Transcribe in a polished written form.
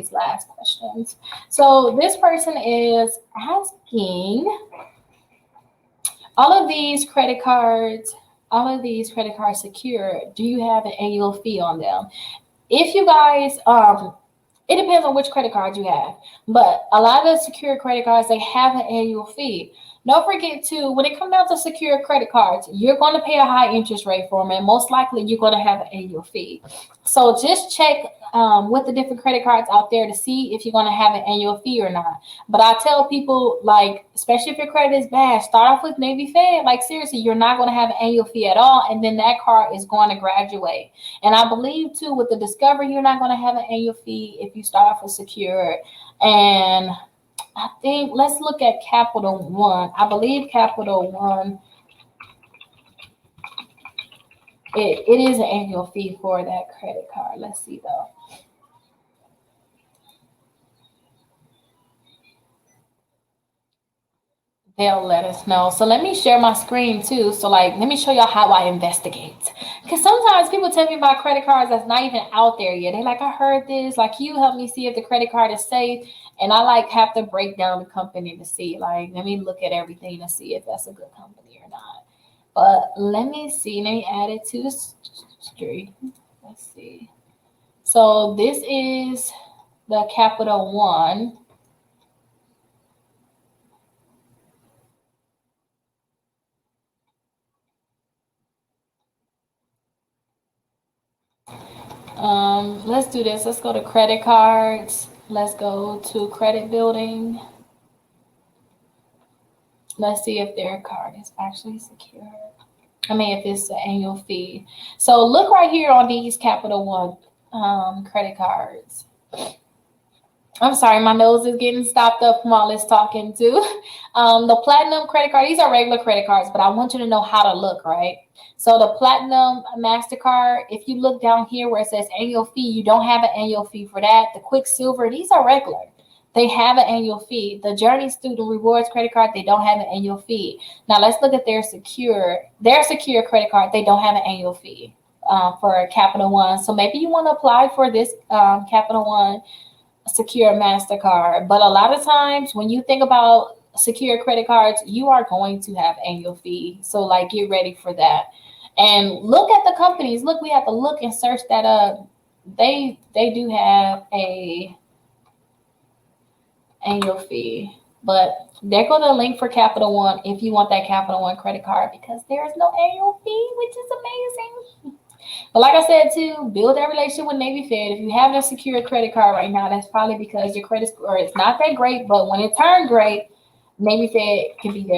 these last questions. So this person is asking, all of these credit cards, all of these credit cards secure, do you have an annual fee on them? If you guys, it depends on which credit card you have, but a lot of the secure credit cards, they have an annual fee. Don't forget to, when it comes down to secure credit cards, you're going to pay a high interest rate for them, and most likely you're going to have an annual fee. So just check with the different credit cards out there to see if you're going to have an annual fee or not. But I tell people, like, especially if your credit is bad, start off with maybe Fed. Like, seriously, you're not going to have an annual fee at all, and then that card is going to graduate. And I believe, too, with the Discovery, you're not going to have an annual fee if you start off with Secure. And I think, let's look at Capital One. I believe Capital One, it is an annual fee for that credit card. Let's see, though. They'll let us know. So let me share my screen too. So like, let me show y'all how I investigate. Because sometimes people tell me about credit cards that's not even out there yet. They're like, I heard this. Like, you help me see if the credit card is safe. And I like have to break down the company to see. Like, let me look at everything to see if that's a good company or not. But let me see. Let me add it to the street. Let's see. So this is the Capital One. Let's do this. Let's go to credit cards. Let's go to credit building. Let's see if their card is actually secure. I mean, if it's the annual fee. So look right here on these Capital One credit cards. I'm sorry, my nose is getting stopped up from all this talking too. The Platinum credit card, these are regular credit cards, but I want you to know how to look, right? So the Platinum MasterCard, if you look down here where it says annual fee, you don't have an annual fee for that. The Quicksilver, these are regular. They have an annual fee. The Journey Student Rewards credit card, they don't have an annual fee. Now let's look at their secure credit card. They don't have an annual fee for Capital One. So maybe you want to apply for this Capital One secure MasterCard. But a lot of times when you think about secure credit cards, you are going to have annual fee. So like, get ready for that. And look at the companies. Look, we have to look and search that up. They do have a annual fee. But there go the link for Capital One if you want that Capital One credit card, because there is no annual fee, which is amazing. But like I said, too, build that relationship with Navy Fed. If you have a secure credit card right now, that's probably because your credit score is not that great. But when it turns great, Navy Fed can be there.